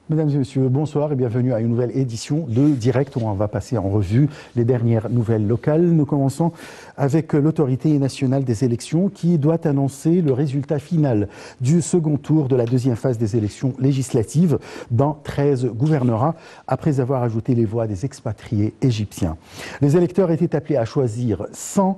Mesdames et messieurs, bonsoir et bienvenue à une nouvelle édition de Direct où on va passer en revue les dernières nouvelles locales. Nous commençons avec l'autorité nationale des élections qui doit annoncer le résultat final du second tour de la deuxième phase des élections législatives dans 13 gouvernorats après avoir ajouté les voix des expatriés égyptiens. Les électeurs étaient appelés à choisir 100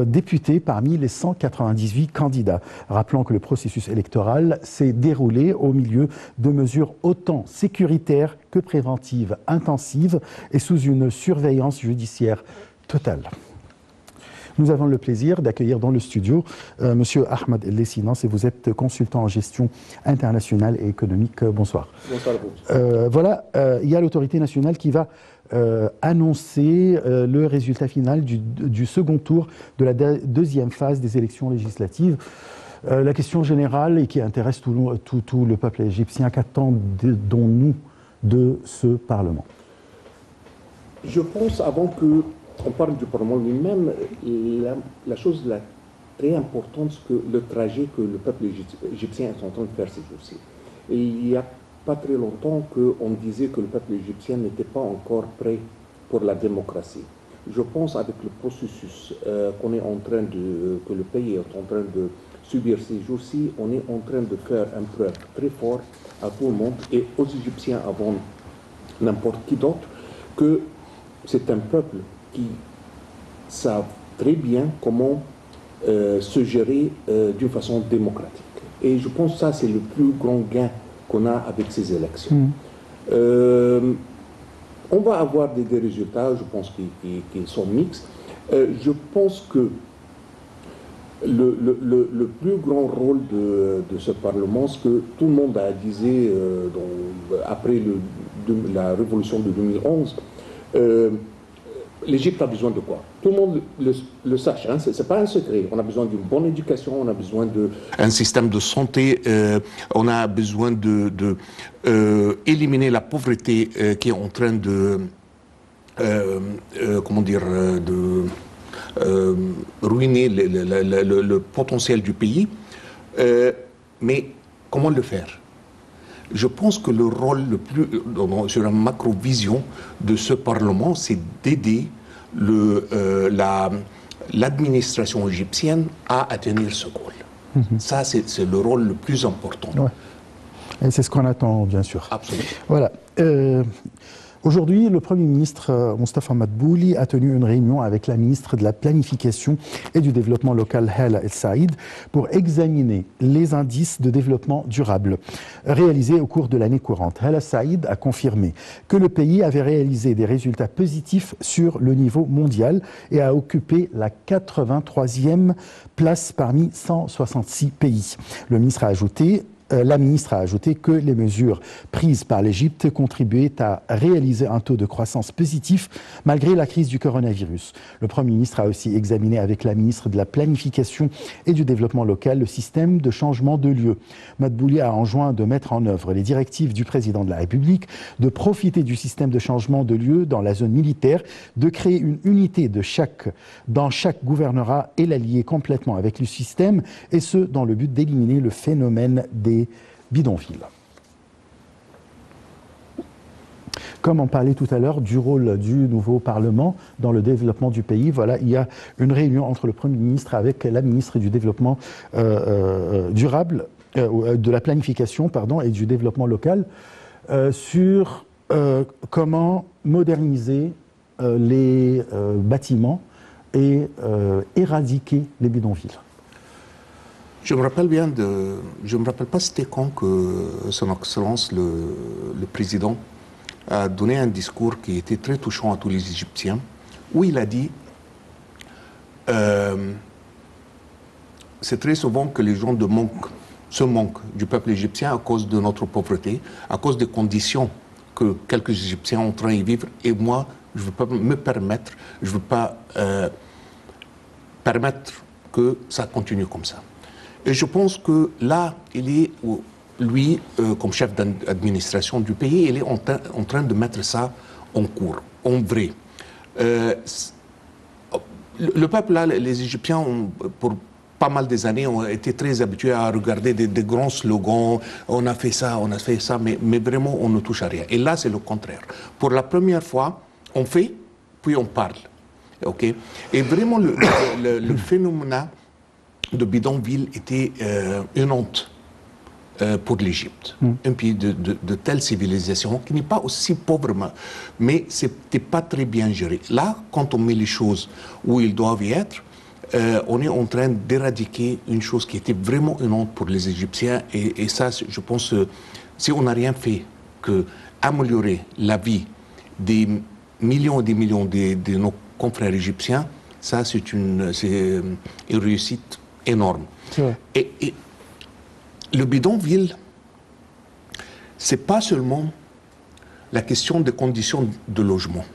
députés parmi les 198 candidats. Rappelons que le processus électoral s'est déroulé au milieu de mesures autant sécuritaires que préventives, intensives et sous une surveillance judiciaire totale. Nous avons le plaisir d'accueillir dans le studio Monsieur Ahmed Lessinas, et vous êtes consultant en gestion internationale et économique. Bonsoir. Bonsoir à vous. Il y a l'autorité nationale qui va annoncer le résultat final du second tour de la deuxième phase des élections législatives. La question générale et qui intéresse tout le peuple égyptien, qu'attendons-nous de ce Parlement? Je pense, avant qu'on parle du Parlement lui-même, la chose très importante, c'est que le trajet que le peuple égyptien est en train de faire ces jours-ci. Et il n'y a pas très longtemps qu'on disait que le peuple égyptien n'était pas encore prêt pour la démocratie. Je pense, avec le processus que le pays est en train de subir ces jours-ci, on est en train de faire un preuve très fort à tout le monde et aux Égyptiens avant n'importe qui d'autre, que c'est un peuple qui savent très bien comment se gérer d'une façon démocratique. Et je pense que ça, c'est le plus grand gain qu'on a avec ces élections. On va avoir des résultats, je pense, qui sont mixtes. Je pense que le plus grand rôle de ce Parlement, ce que tout le monde a dit après la révolution de 2011, l'Égypte a besoin de quoi? Tout le monde le sache, hein? Ce n'est pas un secret. On a besoin d'une bonne éducation, on a besoin d'un système de santé, on a besoin d'éliminer la pauvreté qui est en train de, ruiner le potentiel du pays. Mais comment le faire? Je pense que le rôle le plus, sur la macro-vision de ce Parlement, c'est d'aider l'administration égyptienne à atteindre ce rôle. Ça, c'est le rôle le plus important. Ouais. Et c'est ce qu'on attend, bien sûr. Absolument. Voilà. Aujourd'hui, le Premier ministre Mostafa Madbouli a tenu une réunion avec la ministre de la Planification et du Développement local, Hala El Saïd, pour examiner les indices de développement durable réalisés au cours de l'année courante. Hala El Saïd a confirmé que le pays avait réalisé des résultats positifs sur le niveau mondial et a occupé la 83e place parmi 166 pays. La ministre a ajouté que les mesures prises par l'Égypte contribuaient à réaliser un taux de croissance positif malgré la crise du coronavirus. Le Premier ministre a aussi examiné avec la ministre de la Planification et du Développement local le système de changement de lieu. Madbouli a enjoint de mettre en œuvre les directives du président de la République, de profiter du système de changement de lieu dans la zone militaire, de créer une unité dans chaque gouvernorat et la lier complètement avec le système, et ce, dans le but d'éliminer le phénomène des bidonvilles. Comme on parlait tout à l'heure du rôle du nouveau Parlement dans le développement du pays, voilà, il y a une réunion entre le Premier ministre avec la ministre du Développement durable, de la Planification, et du Développement local sur comment moderniser les bâtiments et éradiquer les bidonvilles. Je me rappelle pas c'était quand que Son Excellence le président a donné un discours qui était très touchant à tous les Égyptiens, où il a dit c'est très souvent que les gens se manquent du peuple égyptien à cause de notre pauvreté, à cause des conditions que quelques Égyptiens sont en train de vivre, et moi je ne veux pas me permettre, je ne veux pas permettre que ça continue comme ça. Et je pense que là, il est, lui, comme chef d'administration du pays, il est en train de mettre ça en cours, en vrai. Le peuple, là, les Égyptiens, pour pas mal des années, on était très habitués à regarder des grands slogans, on a fait ça, mais vraiment, on ne touche à rien. Et là, c'est le contraire. Pour la première fois, on fait, puis on parle. Okay? Et vraiment, le phénomène de bidonville était une honte pour l'Égypte. Un pays de telle civilisation qui n'est pas aussi pauvre, mais ce n'était pas très bien géré. Là, quand on met les choses où ils doivent y être, on est en train d'éradiquer une chose qui était vraiment une honte pour les Égyptiens. Et ça, je pense, si on n'a rien fait que améliorer la vie des millions et des millions de nos confrères égyptiens, ça, c'est une réussite énorme. Et le bidonville, ce n'est pas seulement la question des conditions de logement.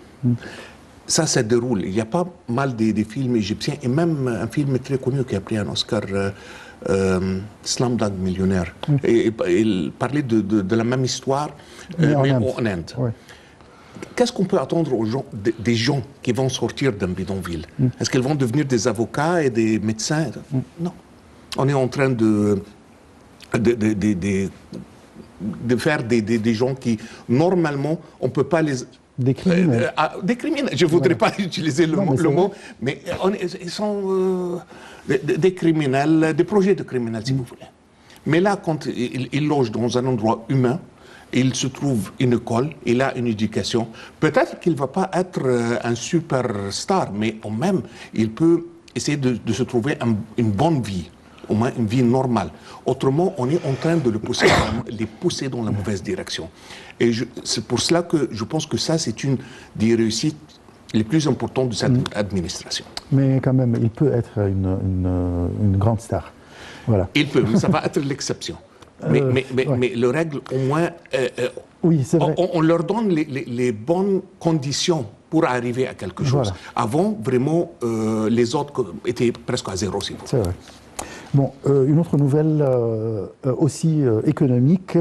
Ça se déroule. Il y a pas mal de films égyptiens, et même un film très connu qui a pris un Oscar, Slumdog Millionnaire. Et il parlait de la même histoire, mais en Inde. Ouais. Qu'est-ce qu'on peut attendre aux gens, des gens qui vont sortir d'un bidonville? Est-ce qu'ils vont devenir des avocats et des médecins? Non. On est en train de faire des gens qui, normalement, on ne peut pas les... Des criminels. Des criminels. Je ne voudrais pas utiliser le mot, mais ils sont des criminels, des projets de criminels, si vous voulez. Mais là, quand ils logent dans un endroit humain, il se trouve une école, il a une éducation, peut-être qu'il ne va pas être un superstar, mais quand même, il peut essayer de se trouver une bonne vie, au moins une vie normale. Autrement, on est en train de les pousser dans la mauvaise direction. Et c'est pour cela que je pense que ça, c'est une des réussites les plus importantes de cette administration. Mais quand même, il peut être une grande star. Voilà. Il peut, mais ça va être l'exception. Mais le règle, au moins, oui, c'est vrai. On leur donne les bonnes conditions pour arriver à quelque chose. Voilà. Avant, vraiment, les autres étaient presque à zéro, si vous voulez. C'est vrai. Bon, une autre nouvelle aussi économique,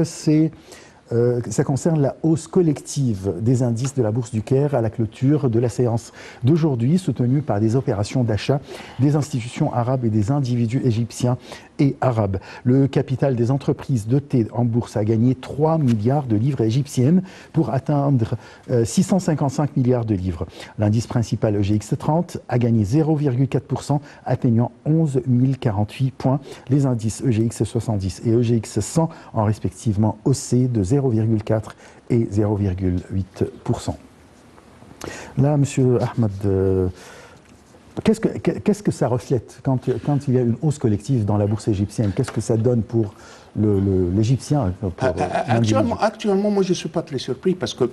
ça concerne la hausse collective des indices de la Bourse du Caire à la clôture de la séance d'aujourd'hui, soutenue par des opérations d'achat des institutions arabes et des individus égyptiens et arabes. Le capital des entreprises dotées en bourse a gagné 3 milliards de livres égyptiennes pour atteindre 655 milliards de livres. L'indice principal EGX 30 a gagné 0,4%, atteignant 11 048 points. Les indices EGX 70 et EGX 100 ont respectivement haussé de 0,4 et 0,8%. Là, Monsieur Ahmed, qu'est-ce que ça reflète quand il y a une hausse collective dans la bourse égyptienne? Qu'est-ce que ça donne pour l'Égyptien? Actuellement, moi, je ne suis pas très surpris parce que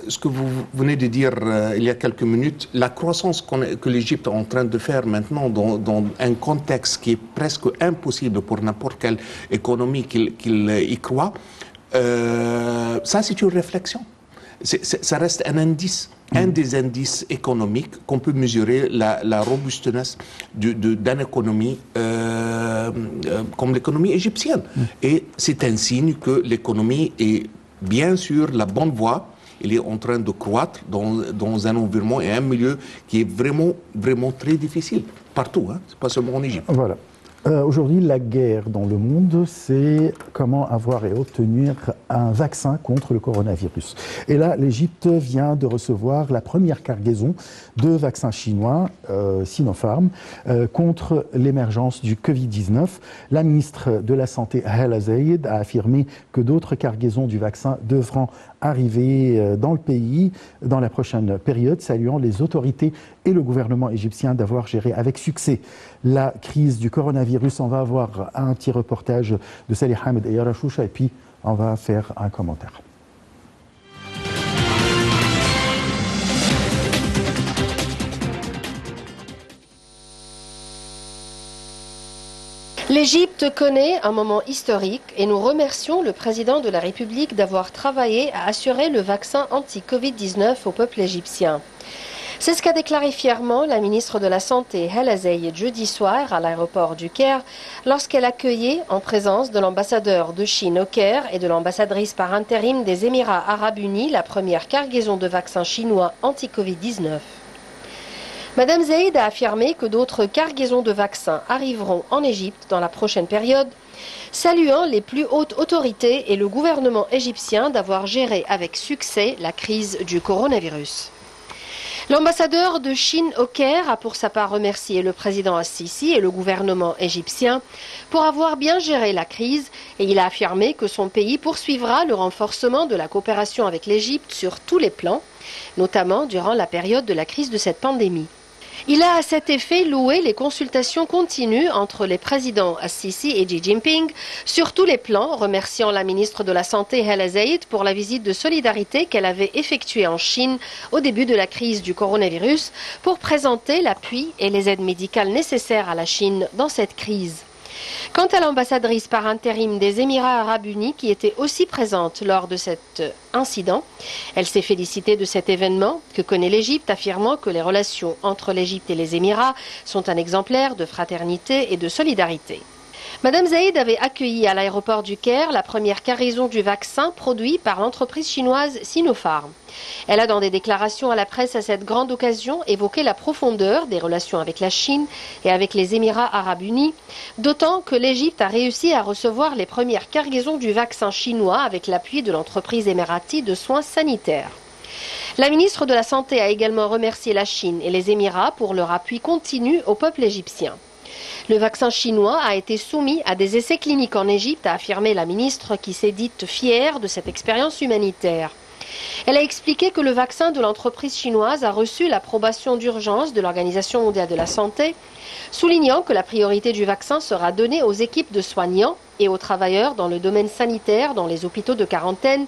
ce que vous venez de dire il y a quelques minutes, la croissance que l'Égypte est en train de faire maintenant dans un contexte qui est presque impossible pour n'importe quelle économie qu'il y croit, ça, c'est une réflexion. Ça reste un indice, un des indices économiques qu'on peut mesurer la robustesse d'une économie comme l'économie égyptienne. Et c'est un signe que l'économie est bien sûr la bonne voie. Il est en train de croître dans un environnement et un milieu qui est vraiment, vraiment très difficile. Partout, hein, c'est pas seulement en Égypte. Voilà. Aujourd'hui, la guerre dans le monde, c'est comment avoir et obtenir un vaccin contre le coronavirus. Et là, l'Égypte vient de recevoir la première cargaison de vaccins chinois, Sinopharm, contre l'émergence du Covid-19. La ministre de la Santé, Hala Zeid, a affirmé que d'autres cargaisons du vaccin devront arriver dans le pays dans la prochaine période, saluant les autorités et le gouvernement égyptien d'avoir géré avec succès la crise du coronavirus. On va avoir un petit reportage de Salih Hamed et Yara Choucha et puis on va faire un commentaire. L'Égypte connaît un moment historique et nous remercions le président de la République d'avoir travaillé à assurer le vaccin anti-Covid-19 au peuple égyptien. C'est ce qu'a déclaré fièrement la ministre de la Santé, Hala Zeid, jeudi soir à l'aéroport du Caire, lorsqu'elle accueillait, en présence de l'ambassadeur de Chine au Caire et de l'ambassadrice par intérim des Émirats arabes unis, la première cargaison de vaccins chinois anti-Covid-19. Madame Zeid a affirmé que d'autres cargaisons de vaccins arriveront en Égypte dans la prochaine période, saluant les plus hautes autorités et le gouvernement égyptien d'avoir géré avec succès la crise du coronavirus. L'ambassadeur de Chine au Caire a pour sa part remercié le président Al-Sisi et le gouvernement égyptien pour avoir bien géré la crise et il a affirmé que son pays poursuivra le renforcement de la coopération avec l'Égypte sur tous les plans, notamment durant la période de la crise de cette pandémie. Il a à cet effet loué les consultations continues entre les présidents Al-Sisi et Xi Jinping sur tous les plans, remerciant la ministre de la Santé Hala Zeid pour la visite de solidarité qu'elle avait effectuée en Chine au début de la crise du coronavirus pour présenter l'appui et les aides médicales nécessaires à la Chine dans cette crise. Quant à l'ambassadrice par intérim des Émirats arabes unis qui était aussi présente lors de cet incident, elle s'est félicitée de cet événement que connaît l'Égypte, affirmant que les relations entre l'Égypte et les Émirats sont un exemplaire de fraternité et de solidarité. Madame Zeid avait accueilli à l'aéroport du Caire la première cargaison du vaccin produit par l'entreprise chinoise Sinopharm. Elle a dans des déclarations à la presse à cette grande occasion évoqué la profondeur des relations avec la Chine et avec les Émirats arabes unis, d'autant que l'Égypte a réussi à recevoir les premières cargaisons du vaccin chinois avec l'appui de l'entreprise émirati de soins sanitaires. La ministre de la Santé a également remercié la Chine et les Émirats pour leur appui continu au peuple égyptien. Le vaccin chinois a été soumis à des essais cliniques en Égypte, a affirmé la ministre qui s'est dite fière de cette expérience humanitaire. Elle a expliqué que le vaccin de l'entreprise chinoise a reçu l'approbation d'urgence de l'Organisation mondiale de la santé, soulignant que la priorité du vaccin sera donnée aux équipes de soignants et aux travailleurs dans le domaine sanitaire, dans les hôpitaux de quarantaine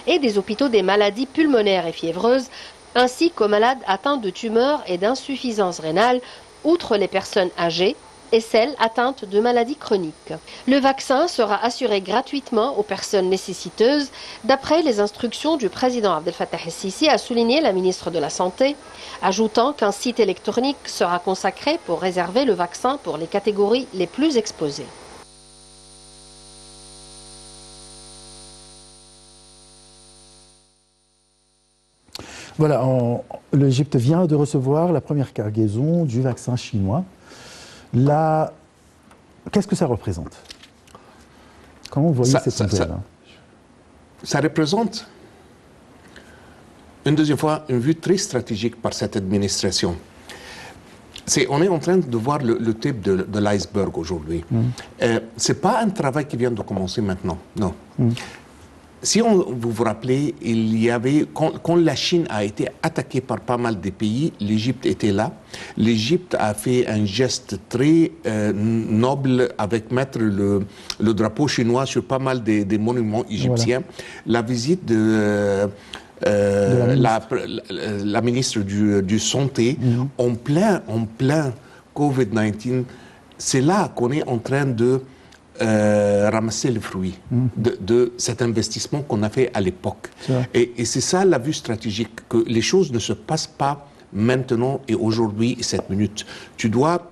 et des hôpitaux des maladies pulmonaires et fiévreuses, ainsi qu'aux malades atteints de tumeurs et d'insuffisance rénale, outre les personnes âgées et celles atteintes de maladies chroniques. Le vaccin sera assuré gratuitement aux personnes nécessiteuses, d'après les instructions du président Abdel Fattah el-Sisi, a souligné la ministre de la Santé, ajoutant qu'un site électronique sera consacré pour réserver le vaccin pour les catégories les plus exposées. Voilà, l'Égypte vient de recevoir la première cargaison du vaccin chinois. Qu'est-ce que ça représente? Comment vous voyez cette nouvelle? Ça représente, une deuxième fois, une vue très stratégique par cette administration. On est en train de voir le type de l'iceberg aujourd'hui. Ce n'est pas un travail qui vient de commencer maintenant, non. Si vous vous rappelez, il y avait, quand la Chine a été attaquée par pas mal de pays, l'Égypte était là. L'Égypte a fait un geste très noble avec mettre le drapeau chinois sur pas mal des monuments égyptiens. Voilà. La visite de la ministre du Santé en plein Covid-19, c'est là qu'on est en train de ramasser le fruit de cet investissement qu'on a fait à l'époque. Et c'est ça la vue stratégique, que les choses ne se passent pas maintenant et aujourd'hui et cette minute. Tu dois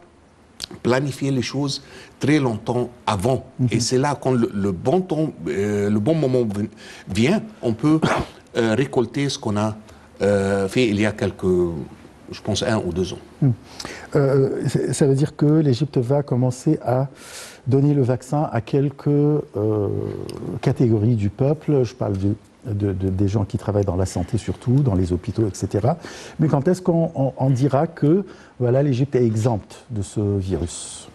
planifier les choses très longtemps avant. Et c'est là quand le bon moment vient, on peut récolter ce qu'on a fait il y a je pense 1 ou 2 ans. Ça veut dire que l'Égypte va commencer à donner le vaccin à quelques catégories du peuple. Je parle des gens qui travaillent dans la santé surtout, dans les hôpitaux, etc. Mais quand est-ce qu'on dira que voilà, l'Égypte est exempte de ce virus?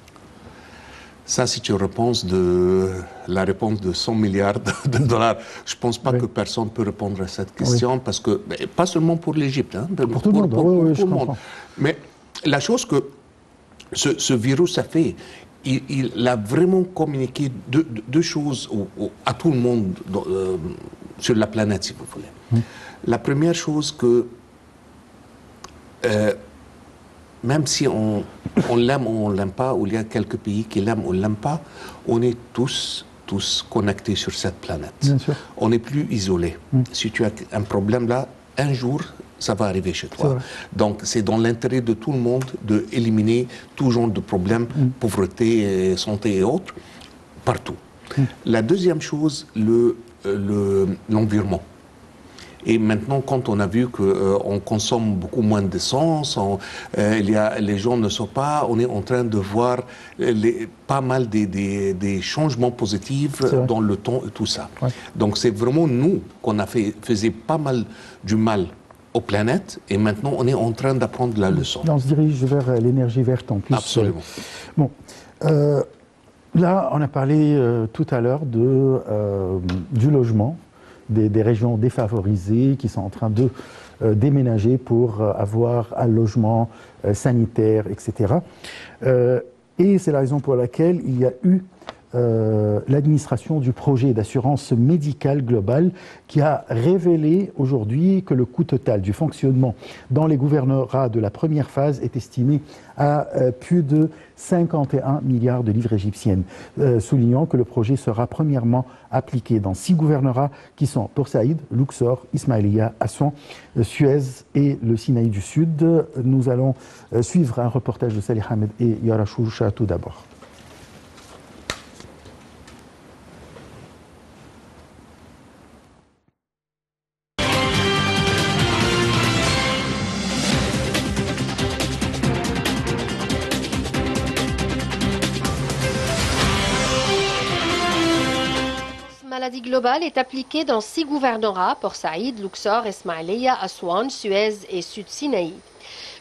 Ça, c'est la réponse de 100 milliards de dollars. Je ne pense pas que personne peut répondre à cette question, parce que, pas seulement pour l'Égypte, hein, pour tout le monde. Pour tout le monde. Mais la chose que ce virus a fait, il a vraiment communiqué deux choses à tout le monde sur la planète, si vous voulez. La première chose que, même si on l'aime ou on ne l'aime pas, ou il y a quelques pays qui l'aiment ou ne l'aiment pas, on est tous connectés sur cette planète. Bien sûr. On n'est plus isolés. Si tu as un problème là, un jour, ça va arriver chez toi. Donc, c'est dans l'intérêt de tout le monde d'éliminer tout genre de problèmes, pauvreté, santé et autres, partout. La deuxième chose, l'environnement. Et maintenant, quand on a vu qu'on consomme beaucoup moins d'essence, les gens ne sont pas, on est en train de voir pas mal des changements positifs dans le temps et tout ça. Ouais. Donc c'est vraiment nous qu'on faisait pas mal du mal aux planètes et maintenant on est en train d'apprendre la leçon. On se dirige vers l'énergie verte en plus. Absolument. Bon, là on a parlé tout à l'heure du logement, des régions défavorisées qui sont en train de déménager pour avoir un logement sanitaire, etc. Et c'est la raison pour laquelle il y a eu l'administration du projet d'assurance médicale globale qui a révélé aujourd'hui que le coût total du fonctionnement dans les gouvernorats de la première phase est estimé à plus de 51 milliards de livres égyptiennes, soulignant que le projet sera premièrement appliqué dans 6 gouvernorats qui sont Port Saïd, Luxor, Ismaïlia, Assouan, Suez et le Sinaï du Sud. Nous allons suivre un reportage de Salih Ahmed et Yara Choucha tout d'abord. La maladie globale est appliquée dans 6 gouvernorats, Port Saïd, Luxor, Ismaïlia, Assouan, Suez et Sud Sinaï.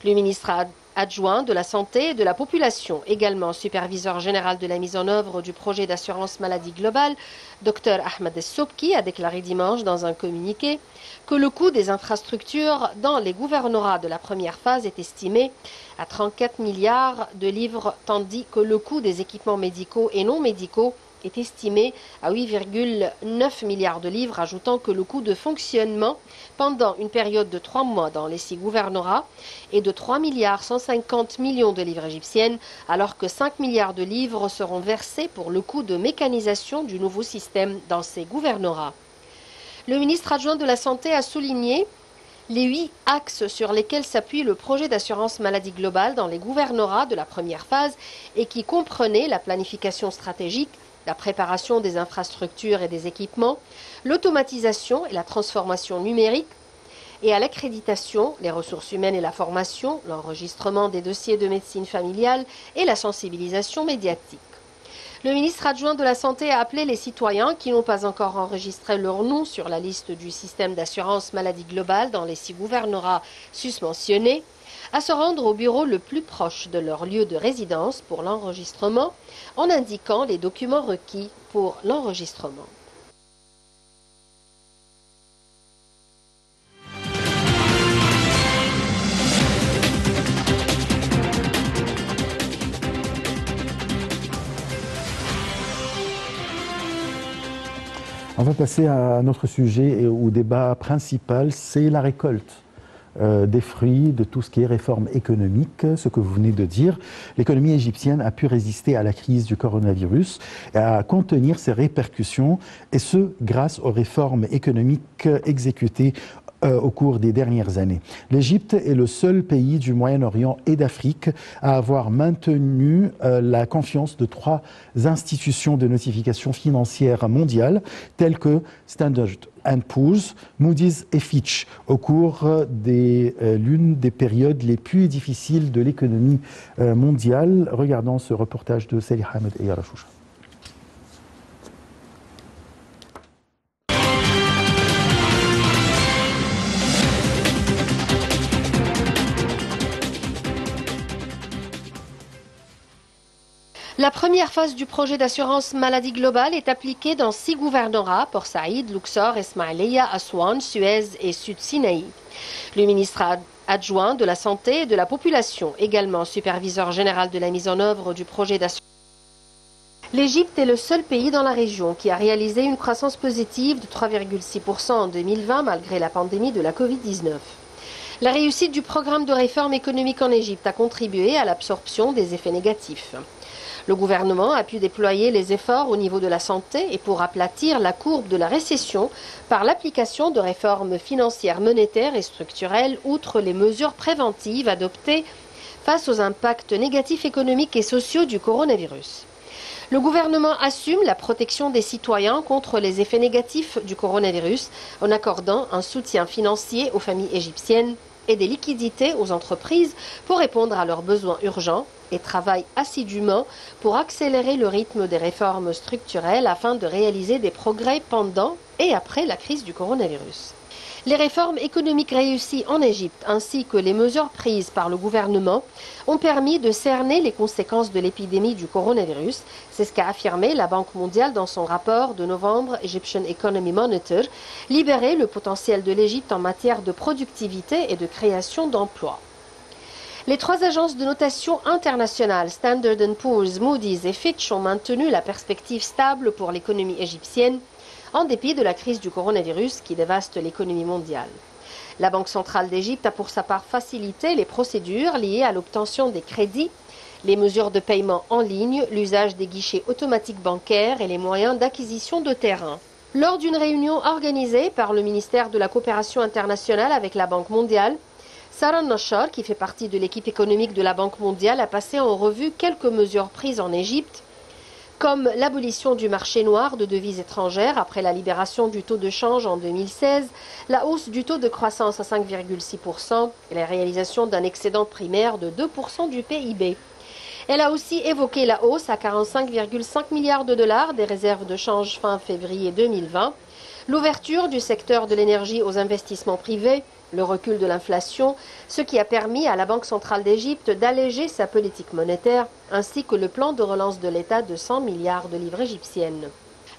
Le ministre adjoint de la Santé et de la Population, également superviseur général de la mise en œuvre du projet d'assurance maladie globale, Dr Ahmed Essobki, a déclaré dimanche dans un communiqué que le coût des infrastructures dans les gouvernorats de la première phase est estimé à 34 milliards de livres, tandis que le coût des équipements médicaux et non médicaux est estimé à 8,9 milliards de livres, ajoutant que le coût de fonctionnement pendant une période de 3 mois dans les 6 gouvernorats est de 3 milliards 150 millions de livres égyptiennes, alors que 5 milliards de livres seront versés pour le coût de mécanisation du nouveau système dans ces gouvernorats. Le ministre adjoint de la Santé a souligné les 8 axes sur lesquels s'appuie le projet d'assurance maladie globale dans les gouvernorats de la première phase et qui comprenaient la planification stratégique, la préparation des infrastructures et des équipements, l'automatisation et la transformation numérique, et à l'accréditation, les ressources humaines et la formation, l'enregistrement des dossiers de médecine familiale et la sensibilisation médiatique. Le ministre adjoint de la Santé a appelé les citoyens qui n'ont pas encore enregistré leur nom sur la liste du système d'assurance maladie globale dans les 6 gouvernorats susmentionnés à se rendre au bureau le plus proche de leur lieu de résidence pour l'enregistrement en indiquant les documents requis pour l'enregistrement. On va passer à notre sujet et au débat principal, c'est la récolte des fruits de tout ce qui est réforme économique, ce que vous venez de dire. L'économie égyptienne a pu résister à la crise du coronavirus et à contenir ses répercussions, et ce, grâce aux réformes économiques exécutées au cours des dernières années. L'Égypte est le seul pays du Moyen-Orient et d'Afrique à avoir maintenu la confiance de 3 institutions de notification financière mondiale, telles que Standard & Poor's, Moody's et Fitch, au cours de l'une des périodes les plus difficiles de l'économie mondiale. Regardons ce reportage de Salih Ahmed et Yara Choucha. La première phase du projet d'assurance maladie globale est appliquée dans 6 gouvernorats, Port Saïd, Luxor, Ismaïlia, Assouan, Suez et Sud Sinaï. Le ministre adjoint de la Santé et de la Population, également superviseur général de la mise en œuvre du projet d'assurance. L'Égypte est le seul pays dans la région qui a réalisé une croissance positive de 3,6% en 2020 malgré la pandémie de la Covid-19. La réussite du programme de réforme économique en Égypte a contribué à l'absorption des effets négatifs. Le gouvernement a pu déployer les efforts au niveau de la santé et pour aplatir la courbe de la récession par l'application de réformes financières, monétaires et structurelles, outre les mesures préventives adoptées face aux impacts négatifs économiques et sociaux du coronavirus. Le gouvernement assume la protection des citoyens contre les effets négatifs du coronavirus en accordant un soutien financier aux familles égyptiennes et des liquidités aux entreprises pour répondre à leurs besoins urgents et travaille assidûment pour accélérer le rythme des réformes structurelles afin de réaliser des progrès pendant et après la crise du coronavirus. Les réformes économiques réussies en Égypte ainsi que les mesures prises par le gouvernement ont permis de cerner les conséquences de l'épidémie du coronavirus. C'est ce qu'a affirmé la Banque mondiale dans son rapport de novembre Egyptian Economy Monitor, libérer le potentiel de l'Égypte en matière de productivité et de création d'emplois. Les trois agences de notation internationales, Standard & Poor's, Moody's et Fitch, ont maintenu la perspective stable pour l'économie égyptienne, en dépit de la crise du coronavirus qui dévaste l'économie mondiale. La Banque centrale d'Égypte a pour sa part facilité les procédures liées à l'obtention des crédits, les mesures de paiement en ligne, l'usage des guichets automatiques bancaires et les moyens d'acquisition de terrain. Lors d'une réunion organisée par le ministère de la Coopération internationale avec la Banque mondiale, Sarah Nashar, qui fait partie de l'équipe économique de la Banque mondiale, a passé en revue quelques mesures prises en Égypte, comme l'abolition du marché noir de devises étrangères après la libération du taux de change en 2016, la hausse du taux de croissance à 5,6% et la réalisation d'un excédent primaire de 2% du PIB. Elle a aussi évoqué la hausse à 45,5 milliards de dollars des réserves de change fin février 2020, l'ouverture du secteur de l'énergie aux investissements privés, le recul de l'inflation, ce qui a permis à la Banque centrale d'Égypte d'alléger sa politique monétaire, ainsi que le plan de relance de l'État de 100 milliards de livres égyptiennes.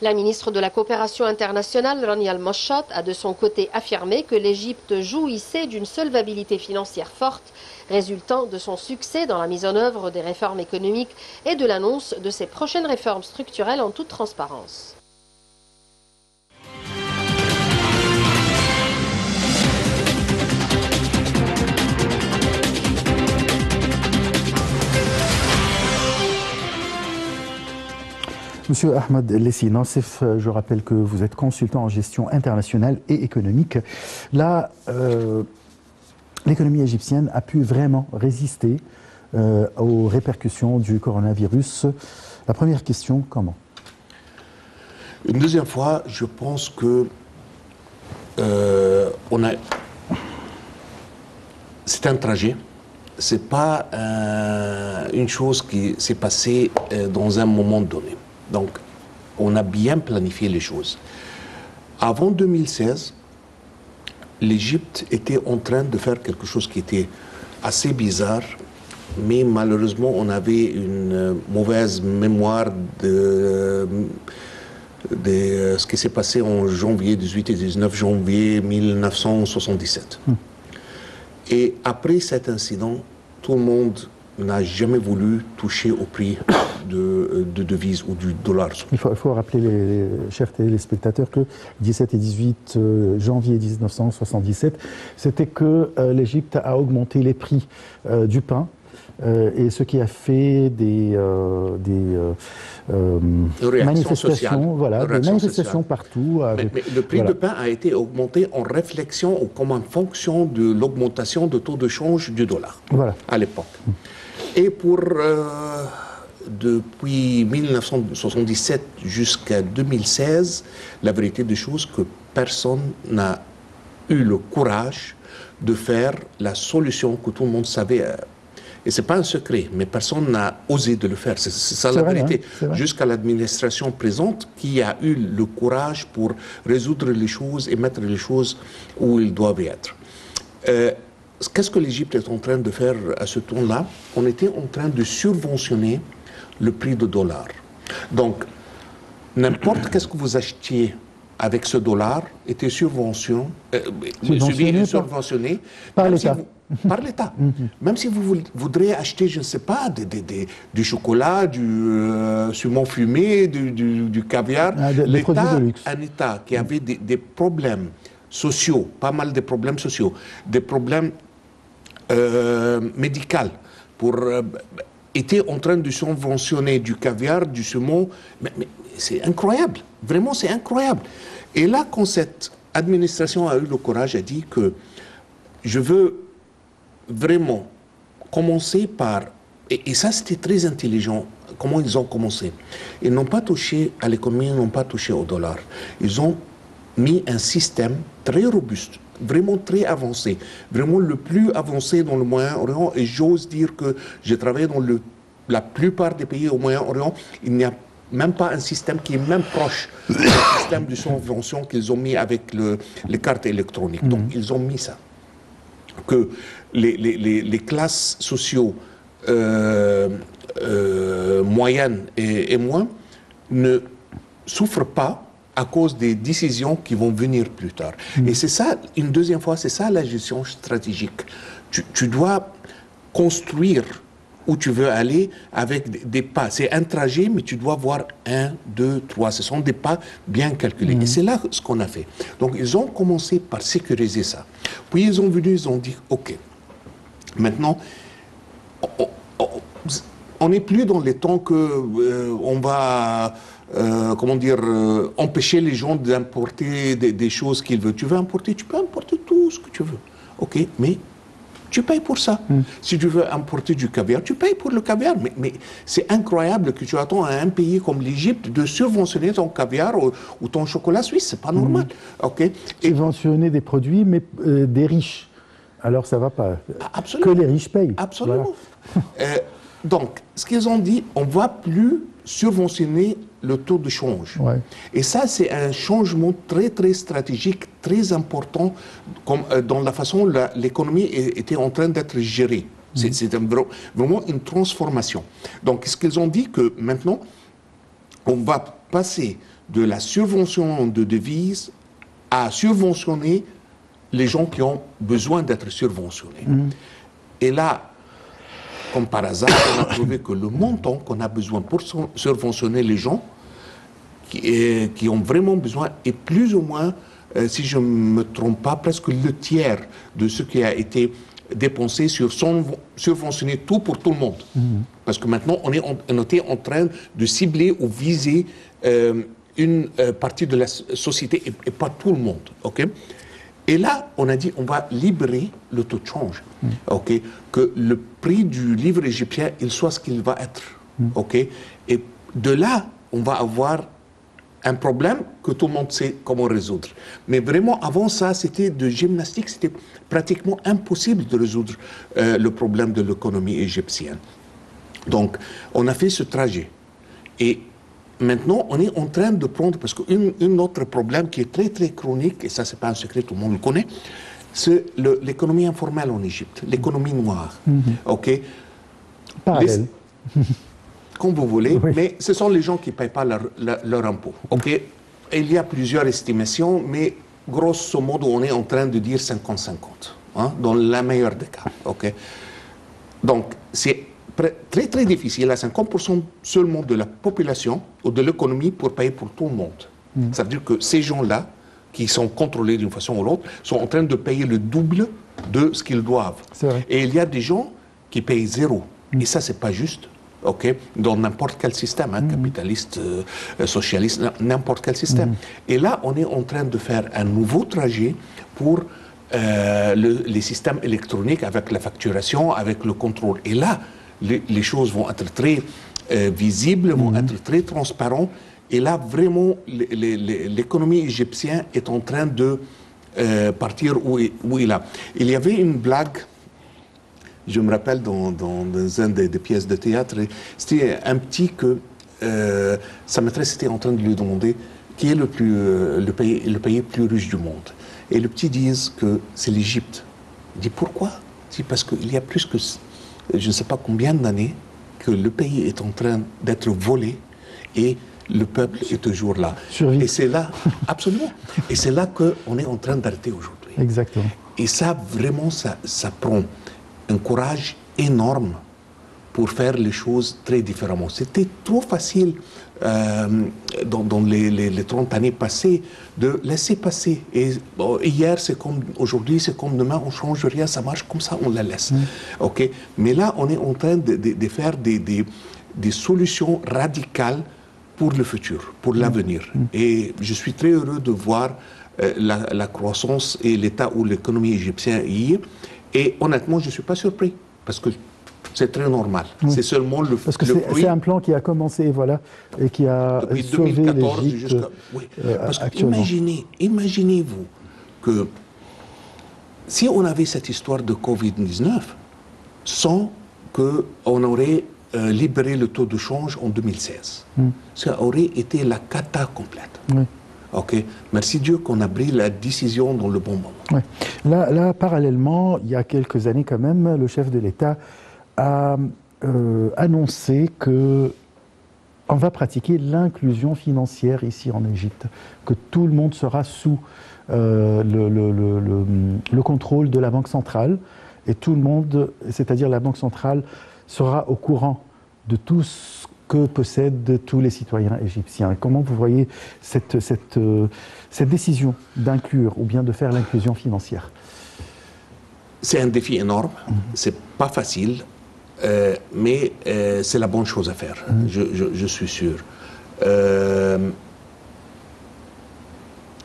La ministre de la Coopération internationale, Rania Al-Mashhat, a de son côté affirmé que l'Égypte jouissait d'une solvabilité financière forte, résultant de son succès dans la mise en œuvre des réformes économiques et de l'annonce de ses prochaines réformes structurelles en toute transparence. Monsieur Ahmed Lessi Nassif, je rappelle que vous êtes consultant en gestion internationale et économique. Là, l'économie égyptienne a pu vraiment résister aux répercussions du coronavirus. La première question, comment? Une deuxième fois, je pense que c'est un trajet. C'est pas une chose qui s'est passée dans un moment donné. Donc, on a bien planifié les choses. Avant 2016, l'Égypte était en train de faire quelque chose qui était assez bizarre, mais malheureusement, on avait une mauvaise mémoire de ce qui s'est passé en janvier 18 et 19 janvier 1977. Et après cet incident, tout le monde n'a jamais voulu toucher au prix de devises ou du dollar. Il faut rappeler, les chers téléspectateurs, que 17 et 18 janvier 1977, c'était que l'Égypte a augmenté les prix du pain, et ce qui a fait des manifestations, voilà, des manifestations partout. Mais le prix de pain a été augmenté en réflexion ou comme en fonction de l'augmentation de taux de change du dollar à l'époque. Et depuis 1977 jusqu'à 2016, la vérité des choses, que personne n'a eu le courage de faire la solution que tout le monde savait. Et ce n'est pas un secret, mais personne n'a osé de le faire. C'est ça la vérité. Jusqu'à l'administration présente qui a eu le courage pour résoudre les choses et mettre les choses où ils doivent être. Qu'est-ce que l'Égypte est en train de faire à ce temps-là? On était en train de subventionner le prix du dollar. Donc, n'importe qu'est-ce que vous achetiez avec ce dollar était subventionné par l'État. Par l'État. Même si vous voudriez acheter, je ne sais pas, du chocolat, du saumon fumé, du caviar, l'État, un État qui avait des problèmes sociaux, pas mal de problèmes sociaux, des problèmes médicaux, était en train de subventionner du caviar, du saumon, mais c'est incroyable, vraiment c'est incroyable. Et là, quand cette administration a eu le courage, a dit que je veux vraiment commencer par, et ça c'était très intelligent comment ils ont commencé. Ils n'ont pas touché à l'économie, ils n'ont pas touché au dollar. Ils ont mis un système très robuste, vraiment très avancé, vraiment le plus avancé dans le Moyen-Orient. Et j'ose dire que j'ai travaillé dans la plupart des pays au Moyen-Orient, il n'y a même pas un système qui est même proche du système de subvention qu'ils ont mis avec les cartes électroniques. Donc, ils ont mis ça. Que les classes sociaux moyennes et moins ne souffrent pas à cause des décisions qui vont venir plus tard. Et c'est ça, une deuxième fois, c'est ça la gestion stratégique. Tu dois construire où tu veux aller avec des pas. C'est un trajet, mais tu dois voir 1, 2, 3. Ce sont des pas bien calculés. Et c'est là ce qu'on a fait. Donc, ils ont commencé par sécuriser ça. Puis, ils ont dit, OK, maintenant, on n'est plus dans les temps que on va, empêcher les gens d'importer des choses qu'ils veulent. Tu veux importer, tu peux importer tout ce que tu veux. OK, mais tu payes pour ça. Si tu veux importer du caviar, tu payes pour le caviar. Mais c'est incroyable que tu attends à un pays comme l'Égypte de subventionner ton caviar ou ton chocolat suisse. C'est pas normal. Okay. Subventionner des produits, mais des riches. Alors ça va pas. Absolument. Que les riches payent. Absolument. Voilà. Donc, ce qu'ils ont dit, on ne va plus subventionner le taux de change. Ouais. Et ça, c'est un changement très, très stratégique, très important dans la façon dont l'économie était en train d'être gérée. C'est vraiment une transformation. Donc, ce qu'ils ont dit, que maintenant, on va passer de la subvention de devises à subventionner les gens qui ont besoin d'être subventionnés. Et là, comme par hasard, on a trouvé que le montant qu'on a besoin pour subventionner les gens qui ont vraiment besoin est plus ou moins, si je ne me trompe pas, presque le tiers de ce qui a été dépensé sur subventionner tout pour tout le monde. Parce que maintenant, on était en train de cibler ou viser une partie de la société et pas tout le monde. Okay? Et là, on a dit, on va libérer le taux de change. Okay? Que le prix du livre égyptien, il soit ce qu'il va être. Okay? Et de là, on va avoir un problème que tout le monde sait comment résoudre. Mais vraiment, avant ça, c'était de gymnastique, c'était pratiquement impossible de résoudre le problème de l'économie égyptienne. Donc, on a fait ce trajet. Et maintenant, on est en train de prendre, parce qu'un autre problème qui est très, très chronique, et ça, c'est pas un secret, tout le monde le connaît, c'est l'économie informelle en Égypte, l'économie noire. OK? Parallèle. Comme vous voulez, oui. Mais ce sont les gens qui ne payent pas leur impôt. OK? Il y a plusieurs estimations, mais grosso modo, on est en train de dire 50-50, hein, dans la meilleure des cas. OK? Donc, c'est très, très difficile, à 50% seulement de la population ou de l'économie pour payer pour tout le monde. Ça veut dire que ces gens-là, qui sont contrôlés d'une façon ou l'autre, sont en train de payer le double de ce qu'ils doivent. Et il y a des gens qui payent zéro. Et ça, c'est pas juste. Okay? Dans n'importe quel système, hein, capitaliste, socialiste, n'importe quel système. Et là, on est en train de faire un nouveau trajet pour les systèmes électroniques avec la facturation, avec le contrôle. Et là, les choses vont être très visibles, vont être très transparentes. Et là, vraiment, l'économie égyptienne est en train de partir où il est. Il y avait une blague. Je me rappelle dans une des pièces de théâtre, c'était un petit que sa maîtresse était en train de lui demander qui est le pays plus riche du monde. Et le petit dit que c'est l'Égypte. Il dit pourquoi? Il dit parce qu'il y a plus que je ne sais pas combien d'années que le pays est en train d'être volé et le peuple est toujours là. Survie. Et c'est là, absolument. Et c'est là qu'on est en train d'arrêter aujourd'hui. Exactement. Et ça, vraiment, ça prend un courage énorme pour faire les choses très différemment. C'était trop facile dans les 30 années passées de laisser passer. Et bon, hier, c'est comme aujourd'hui, c'est comme demain, on ne change rien, ça marche comme ça, on la laisse. Okay? Mais là, on est en train de faire des solutions radicales pour le futur, pour l'avenir. Et je suis très heureux de voir la croissance et l'état où l'économie égyptienne y est. Et honnêtement, je ne suis pas surpris, parce que C'est très normal. Oui. C'est seulement le Parce que fruit. c'est un plan qui a commencé, voilà, et qui a Depuis sauvé 2014 l'Égypte jusqu'à... Oui. Parce que actuellement. imaginez-vous que si on avait cette histoire de Covid-19 sans qu'on aurait libéré le taux de change en 2016, ça aurait été la cata complète. Oui. Ok, merci Dieu qu'on a pris la décision dans le bon moment. Ouais. Là, parallèlement, il y a quelques années quand même, le chef de l'État a annoncé que on va pratiquer l'inclusion financière ici en Égypte, que tout le monde sera sous le contrôle de la Banque centrale, et tout le monde, c'est-à-dire la Banque centrale, sera au courant de tout ce que possèdent tous les citoyens égyptiens. Comment vous voyez cette décision d'inclure ou bien de faire l'inclusion financière? C'est un défi énorme, c'est pas facile, mais c'est la bonne chose à faire, je suis sûr. Je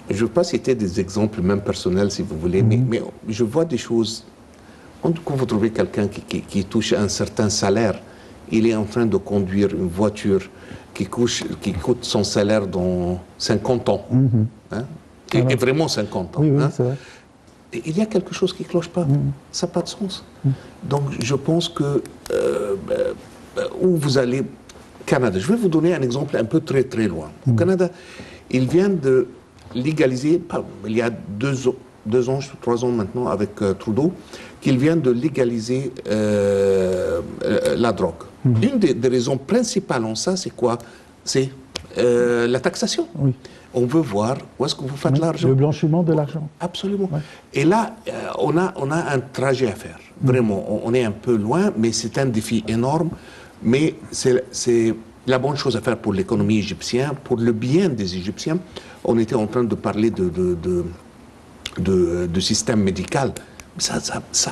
ne veux pas citer des exemples, même personnels si vous voulez, mais je vois des choses. Quand vous trouvez quelqu'un qui touche un certain salaire, il est en train de conduire une voiture qui coûte son salaire dans 50 ans. Hein? Et vraiment 50 ans. Oui, oui, hein? c'est vrai. Et il y a quelque chose qui ne cloche pas. Ça n'a pas de sens. Donc je pense que où vous allez... Canada, je vais vous donner un exemple un peu très très loin. Au Canada, ils viennent de légaliser, il y a 2 ans, 3 ans maintenant avec Trudeau, qu'ils viennent de légaliser la drogue. Une des raisons principales en ça, c'est quoi? C'est la taxation. Oui. On veut voir où est-ce que vous faites l'argent. Le blanchiment de l'argent. Absolument. Ouais. Et là, on a un trajet à faire. Vraiment, on est un peu loin, mais c'est un défi énorme. Mais c'est la bonne chose à faire pour l'économie égyptienne, pour le bien des Égyptiens. On était en train de parler de système médical. Ça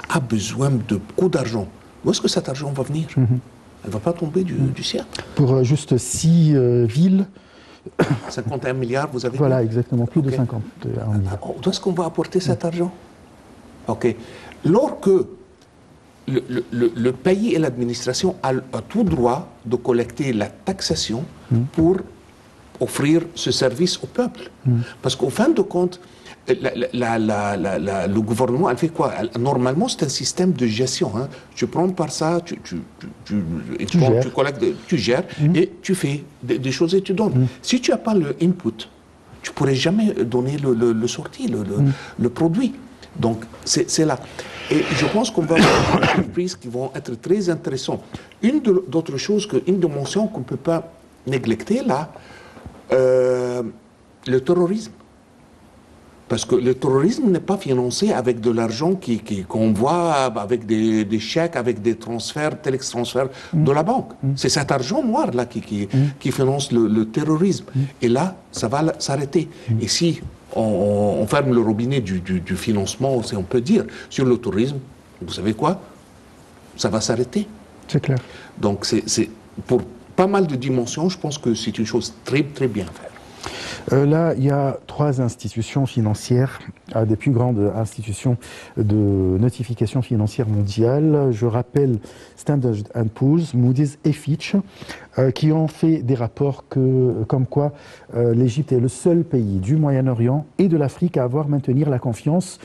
a besoin de beaucoup d'argent. Où est-ce que cet argent va venir? Elle ne va pas tomber du ciel. Pour juste 6 villes. 51 milliards, vous avez dit? Voilà, exactement, plus de 50 milliards. Où est-ce qu'on va apporter cet argent? Ok. Lorsque le pays et l'administration a tout droit de collecter la taxation pour offrir ce service au peuple. Parce qu'au fin de compte, le gouvernement, elle fait quoi? Normalement, c'est un système de gestion. Hein. Tu prends par ça, tu collectes, tu gères et tu fais des choses et tu donnes. Si tu n'as pas le input, tu ne pourrais jamais donner le sorti, le produit. Donc, c'est là. Et je pense qu'on va avoir des surprises qui vont être très intéressantes. Une d'autres choses, une dimension qu'on ne peut pas négliger là, le terrorisme. Parce que le terrorisme n'est pas financé avec de l'argent qu'on voit avec des chèques, avec des transferts, télétransferts de la banque. C'est cet argent noir là qui finance le terrorisme. Et là, ça va s'arrêter. Et si on ferme le robinet du financement, si on peut dire, sur le tourisme, vous savez quoi? Ça va s'arrêter. C'est clair. Donc, c'est pour pas mal de dimensions, je pense que c'est une chose très, très bien faite. Là, il y a 3 institutions financières, des plus grandes institutions de notification financière mondiale. Je rappelle Standard & Poor's, Moody's et Fitch, qui ont fait des rapports comme quoi l'Égypte est le seul pays du Moyen-Orient et de l'Afrique à avoir maintenu la confiance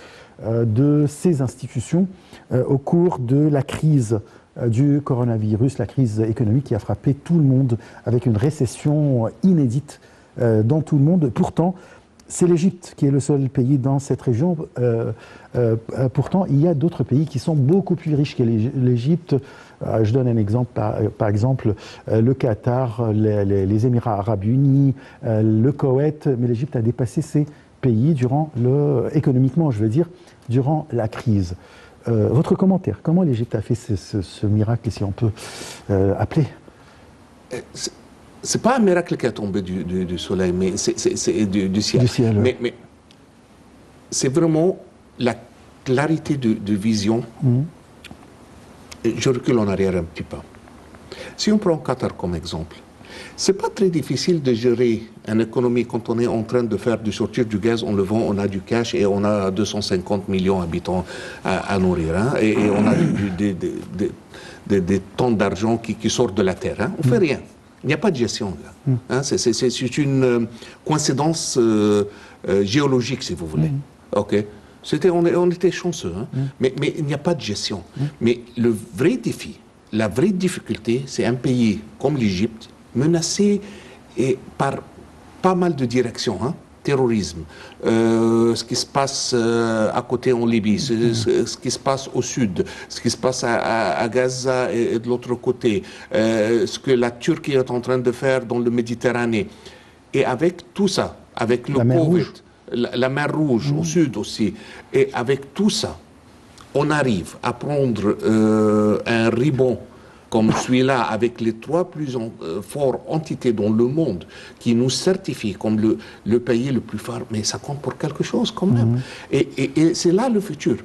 de ces institutions au cours de la crise du coronavirus, la crise économique qui a frappé tout le monde avec une récession inédite dans tout le monde. Pourtant, c'est l'Égypte qui est le seul pays dans cette région. Pourtant, il y a d'autres pays qui sont beaucoup plus riches que l'Égypte. Je donne un exemple, par exemple, le Qatar, les Émirats arabes unis, le Koweït, mais l'Égypte a dépassé ces pays économiquement, je veux dire, durant la crise. Votre commentaire, comment l'Égypte a fait ce miracle, si on peut appeler? C'est pas un miracle qui est tombé du soleil, mais c'est du ciel. Du ciel, oui. Mais c'est vraiment la clarité de vision. Je recule en arrière un petit peu. Si on prend Qatar comme exemple, C'est pas très difficile de gérer une économie quand on est en train de faire du sortir du gaz, on le vend, on a du cash et on a 250 millions d'habitants à nourrir. Hein, et on a des tonnes d'argent qui sortent de la terre. Hein. On fait rien. Il n'y a pas de gestion. Là. Hein, c'est une coïncidence géologique, si vous voulez. Ok. On était chanceux. Hein. Mais il n'y a pas de gestion. Mais le vrai défi, la vraie difficulté, c'est un pays comme l'Égypte, menacé par pas mal de directions, hein. Terrorisme, ce qui se passe à côté en Libye, ce qui se passe au sud, ce qui se passe à Gaza et de l'autre côté, ce que la Turquie est en train de faire dans le Méditerranée. Et avec tout ça, avec le Covid, la mer Rouge au sud aussi, et avec tout ça, on arrive à prendre un rebond comme celui-là, avec les 3 plus fortes entités dans le monde qui nous certifient comme le pays le plus fort, mais ça compte pour quelque chose quand même. Et c'est là le futur.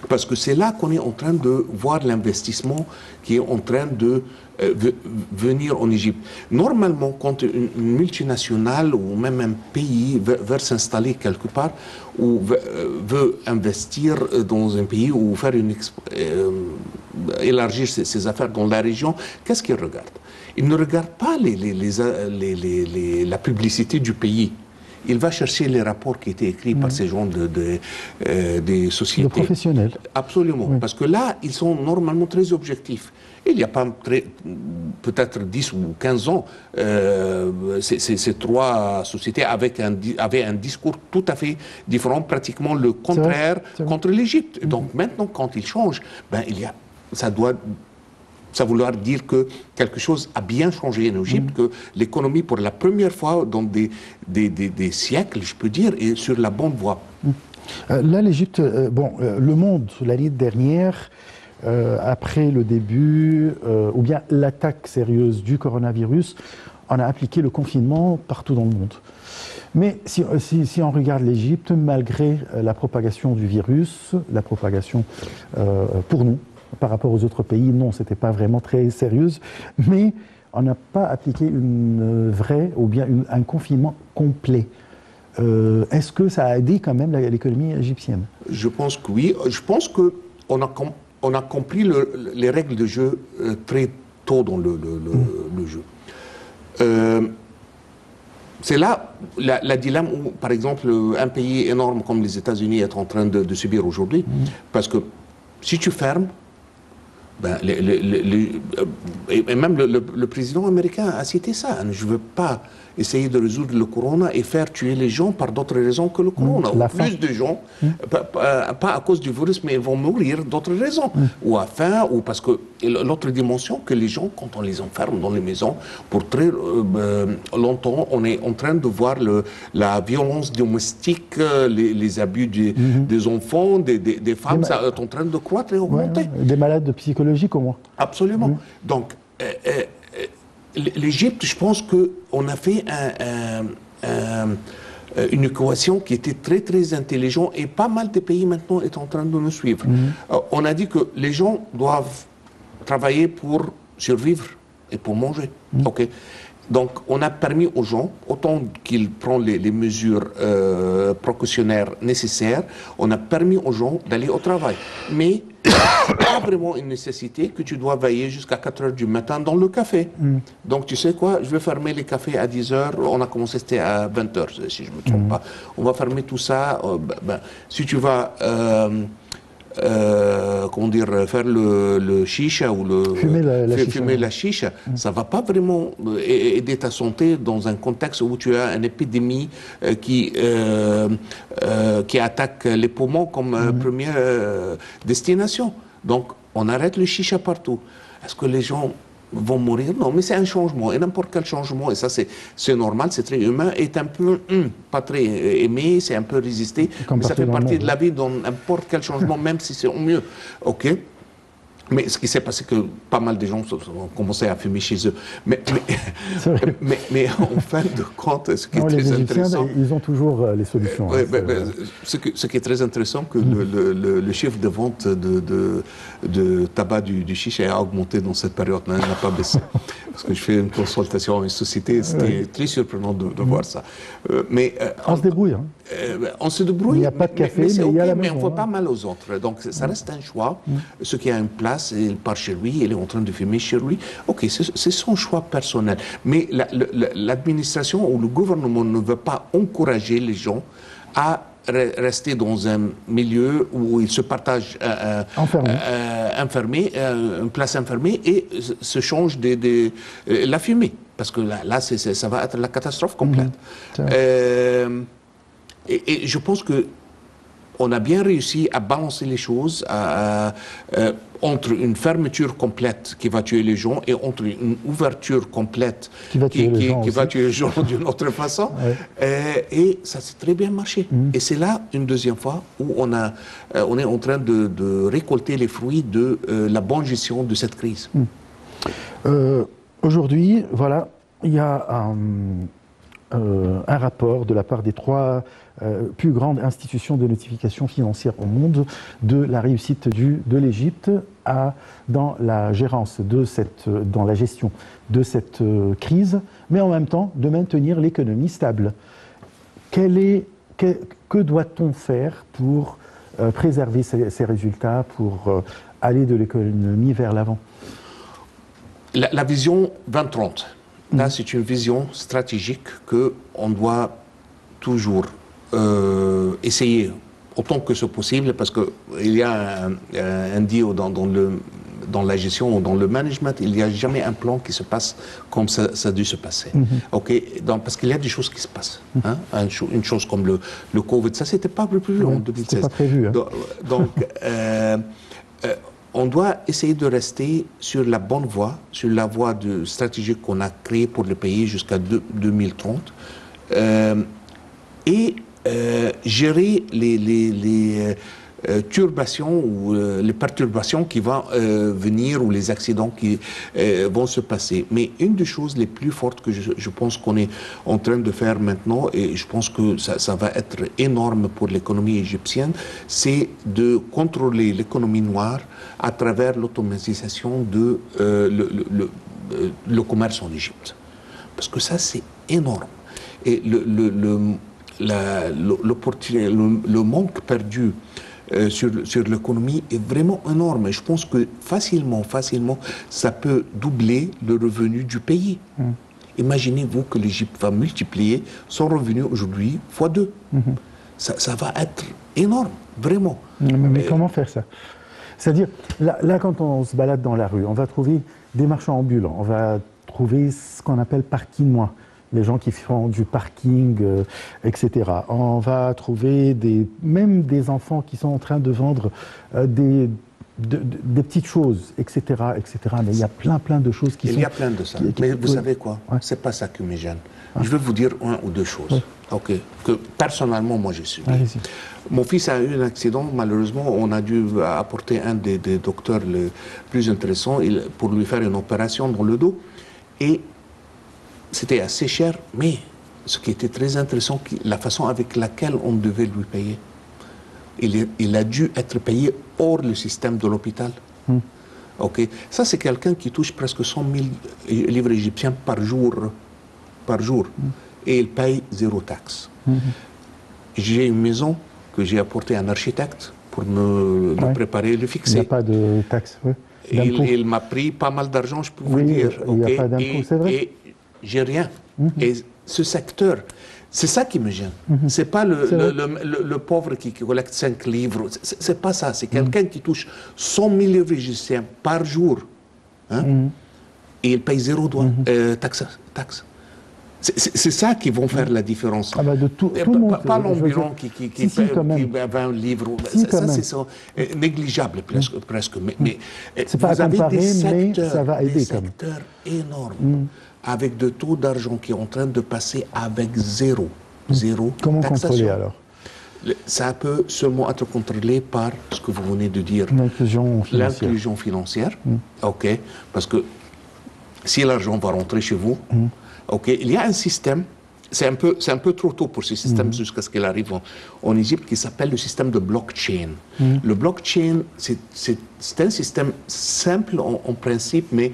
Parce que c'est là qu'on est en train de voir l'investissement qui est en train de venir en Égypte. Normalement, quand une multinationale ou même un pays veut s'installer quelque part ou veut investir dans un pays ou faire élargir ses affaires dans la région, qu'est-ce qu'il regarde? Il ne regarde pas la publicité du pays. Il va chercher les rapports qui étaient écrits par ces gens des sociétés. De professionnels. Absolument. Oui. Parce que là, ils sont normalement très objectifs. Il n'y a pas peut-être 10 ou 15 ans, ces 3 sociétés avaient un discours tout à fait différent, pratiquement le contraire contre l'Égypte. Donc maintenant, quand ils changent, ça doit vouloir dire que quelque chose a bien changé en Égypte, que l'économie, pour la première fois dans des siècles, je peux dire, est sur la bonne voie. Là, l'Égypte, le monde, l'année dernière, après le début, ou bien l'attaque sérieuse du coronavirus, on a appliqué le confinement partout dans le monde. Mais si on regarde l'Égypte, malgré la propagation du virus, la propagation pour nous, par rapport aux autres pays, non, ce n'était pas vraiment très sérieuse, mais on n'a pas appliqué une vraie ou bien un confinement complet. Est-ce que ça a aidé quand même l'économie égyptienne? Je pense que oui. Je pense qu'on a compris les règles de jeu très tôt dans le jeu. C'est là la dilemme où, par exemple, un pays énorme comme les États-Unis est en train de subir aujourd'hui, parce que si tu fermes, et même le président américain a cité ça. Je ne veux pas essayer de résoudre le corona et faire tuer les gens par d'autres raisons que le corona. Plus de gens, pas à cause du virus, mais ils vont mourir d'autres raisons. Ou à faim, ou parce que l'autre dimension, que les gens, quand on les enferme dans les maisons, pour très longtemps, on est en train de voir la violence domestique, les abus des enfants, des femmes, ça est en train de croître et augmenter. Des malades psychologiques au moins. Absolument. Donc, l'Égypte, je pense qu'on a fait une équation qui était très, très intelligente et pas mal de pays maintenant est en train de nous suivre. On a dit que les gens doivent travailler pour survivre et pour manger. Okay. Donc, on a permis aux gens, autant qu'ils prennent les mesures précautionnaires nécessaires, on a permis aux gens d'aller au travail. Mais pas vraiment une nécessité que tu dois veiller jusqu'à 4 heures du matin dans le café. Donc, tu sais quoi, je vais fermer les cafés à 10 heures. On a commencé, c'était à 20 heures, si je ne me trompe pas. On va fermer tout ça. Si tu vas... faire le chicha ou fumer la chicha, ça va pas vraiment aider ta santé dans un contexte où tu as une épidémie qui attaque les poumons comme première destination. Donc, on arrête le chicha partout. Est-ce que les gens vont mourir? Non, mais c'est un changement, et n'importe quel changement, et ça c'est normal, c'est très humain, est un peu pas très aimé, c'est un peu résisté, mais ça fait partie de la vie dans n'importe quel changement, même si c'est au mieux. Ok. Mais ce qui s'est passé, c'est que pas mal de gens ont commencé à fumer chez eux. Mais en fin de compte, ce qui est très intéressant... Ils ont toujours les solutions. Ce qui est très intéressant, que le chiffre de vente de tabac du chicha a augmenté dans cette période, n'a pas baissé. Parce que je fais une consultation à une société, c'était très surprenant de voir ça. On se débrouille. On se débrouille. Il n'y a pas de café, mais il y a la maison. Mais on ne fait pas mal aux autres. Donc ça reste un choix. Ce qui a une place, il part chez lui, il est en train de fumer chez lui. Ok, c'est son choix personnel. Mais l'administration ou le gouvernement ne veut pas encourager les gens à rester dans un milieu où ils se partagent une place enfermée et se changent la fumée. Parce que là ça va être la catastrophe complète. Et je pense que on a bien réussi à balancer les choses entre une fermeture complète qui va tuer les gens et entre une ouverture complète qui va tuer les gens d'une autre façon. Et ça s'est très bien marché. Et c'est là, une deuxième fois, où on est en train de récolter les fruits de la bonne gestion de cette crise. Aujourd'hui, voilà, il y a un rapport de la part des 3 plus grandes institutions de notification financière au monde de la réussite de l'Égypte dans la gérance dans la gestion de cette crise, mais en même temps de maintenir l'économie stable. Que doit-on faire pour préserver ces résultats, pour aller de l'économie vers l'avant? La vision 2030. Là, c'est une vision stratégique qu'on doit toujours essayer autant que c'est possible, parce qu'il y a un deal dans la gestion ou dans le management, il n'y a jamais un plan qui se passe comme ça a dû se passer. Parce qu'il y a des choses qui se passent. Une chose comme le Covid, ça, c'était pas prévu en 2016. C'était pas prévu. Donc on doit essayer de rester sur la bonne voie, sur la voie stratégique qu'on a créée pour le pays jusqu'à 2030, et gérer les turbations ou les perturbations qui vont venir ou les accidents qui vont se passer. Mais une des choses les plus fortes que je pense qu'on est en train de faire maintenant, et je pense que ça va être énorme pour l'économie égyptienne, c'est de contrôler l'économie noire à travers l'automatisation de le commerce en Égypte. Parce que ça, c'est énorme. Et le manque perdu sur l'économie est vraiment énorme. Et je pense que facilement, ça peut doubler le revenu du pays. Imaginez-vous que l'Égypte va multiplier son revenu aujourd'hui fois 2. Ça va être énorme, vraiment. Mais comment faire ça? C'est-à-dire, là, quand on se balade dans la rue, on va trouver des marchands ambulants, on va trouver ce qu'on appelle parking-moi, les gens qui font du parking, etc. On va trouver même des enfants qui sont en train de vendre des petites choses, etc., etc. Mais il y a plein de choses qui sont... Il y a plein de ça. Mais vous savez quoi? C'est pas ça qui me gêne. Je vais vous dire 1 ou 2 choses. Que personnellement, moi, j'ai subi. Mon fils a eu un accident. Malheureusement, on a dû apporter un des docteurs les plus intéressants pour lui faire une opération dans le dos. Et c'était assez cher, mais ce qui était très intéressant, la façon avec laquelle on devait lui payer. Il a dû être payé hors le système de l'hôpital. Ça, c'est quelqu'un qui touche presque 100 000 livres égyptiens par jour. Et il paye 0 taxe. J'ai une maison que j'ai apporté à un architecte pour me préparer, le fixer. Il n'y a pas de taxe, Il m'a pris pas mal d'argent, je peux vous dire. Il n'y a pas d'impôt, c'est vrai. Et j'ai rien. Et ce secteur, c'est ça qui me gêne. C'est pas le pauvre qui collecte 5 livres. C'est pas ça. C'est quelqu'un qui touche 100 000 livres égyptiens par jour. Et il paye 0 taxe. C'est ça qui vont faire la différence. Pas l'ambulant qui paye 20 livres. Ça, c'est négligeable presque. Mais vous avez des secteurs, ça va aider, des secteurs énormes, avec de taux d'argent qui est en train de passer avec 0 Comment taxation. Contrôler alors? ça peut seulement être contrôlé par ce que vous venez de dire. L'inclusion financière. OK. Parce que si l'argent va rentrer chez vous, OK, il y a un système. C'est un peu trop tôt pour ce système jusqu'à ce qu'il arrive en Égypte, qui s'appelle le système de blockchain. Le blockchain, c'est un système simple en principe, mais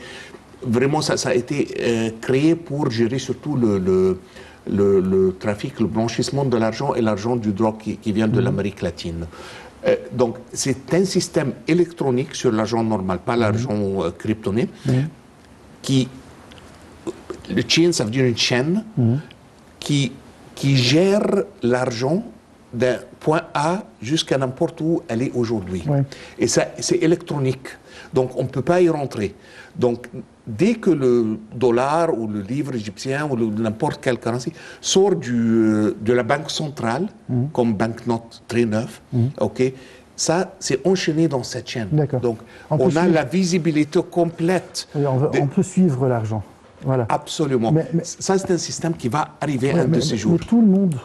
vraiment ça a été créé pour gérer surtout le trafic, le blanchissement de l'argent et l'argent du drogue qui vient de l'Amérique latine. Donc c'est un système électronique sur l'argent normal, pas l'argent kryptoné, qui... Le chain, ça veut dire une chaîne qui gère l'argent d'un point A jusqu'à n'importe où elle est aujourd'hui. Et ça, c'est électronique. Donc, on ne peut pas y rentrer. Donc, dès que le dollar ou le livre égyptien ou n'importe quelle currency sort de la banque centrale, comme banknote très neuve, OK, ça, c'est enchaîné dans cette chaîne. Donc, on a la visibilité complète. On peut suivre l'argent. Voilà. Absolument. Mais ça, c'est un système qui va arriver un de ces jours. Mais tout le monde,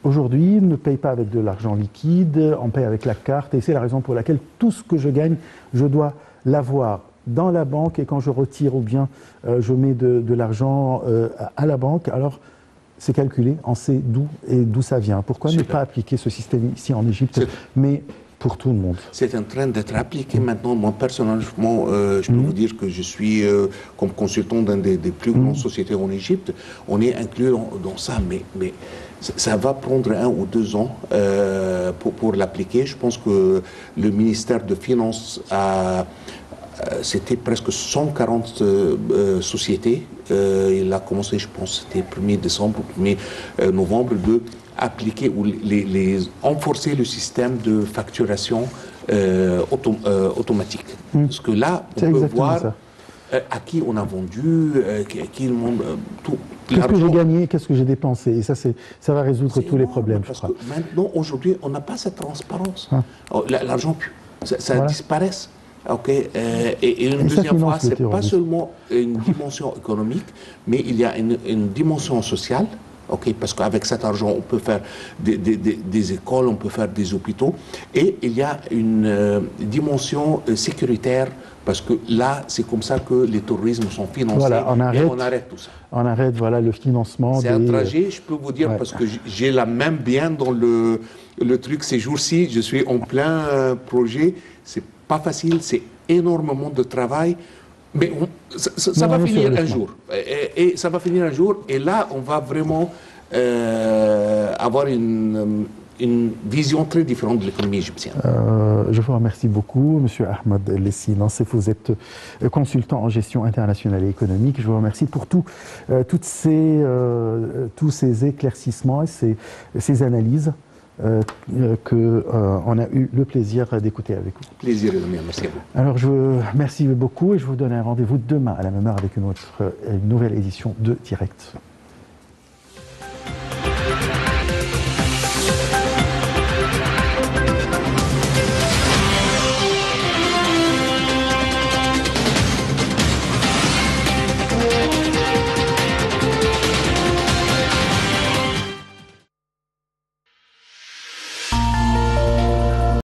aujourd'hui, ne paye pas avec de l'argent liquide, on paye avec la carte. Et c'est la raison pour laquelle tout ce que je gagne, je dois l'avoir dans la banque. Et quand je retire ou bien je mets de l'argent à la banque, alors c'est calculé, on sait d'où ça vient. Pourquoi ne pas appliquer ce système ici en Égypte, mais pour tout le monde? C'est en train d'être appliqué maintenant. Moi, personnellement, je peux vous dire que je suis comme consultant dans des plus grandes sociétés en Égypte. On est inclus dans ça, mais ça va prendre 1 ou 2 ans pour l'appliquer. Je pense que le ministère de Finances c'était presque 140 sociétés. Il a commencé, je pense, c'était 1er décembre, 1er novembre, de appliquer ou renforcer le système de facturation automatique. Parce que là, on peut voir à qui on a vendu, qui le monde, tout. Qu'est-ce que j'ai gagné, qu'est-ce que j'ai dépensé. Et ça va résoudre tous les problèmes, je crois. Maintenant, aujourd'hui, on n'a pas cette transparence. L'argent, ça disparaît. Okay. Et une deuxième fois, ce n'est pas seulement une dimension économique, mais il y a une dimension sociale. Okay, parce qu'avec cet argent, on peut faire des écoles, on peut faire des hôpitaux. Et il y a une dimension sécuritaire, parce que là, c'est comme ça que les terrorismes sont financés. Voilà, on arrête tout ça. On arrête le financement. C'est un trajet, je peux vous dire, parce que j'ai la même bien dans le truc ces jours-ci. Je suis en plein projet. C'est pas facile, c'est énormément de travail. Mais ça va finir un jour. Et ça va finir un jour. Et là, on va vraiment avoir une vision très différente de l'économie égyptienne. Je vous remercie beaucoup, M. Ahmed Lessi Nansef. Vous êtes consultant en gestion internationale et économique. Je vous remercie pour tous ces éclaircissements et ces analyses qu'on a eu le plaisir d'écouter avec vous. Plaisir est le mien, merci à vous. Alors je vous remercie beaucoup et je vous donne un rendez-vous demain à la même heure avec une nouvelle édition de Direct.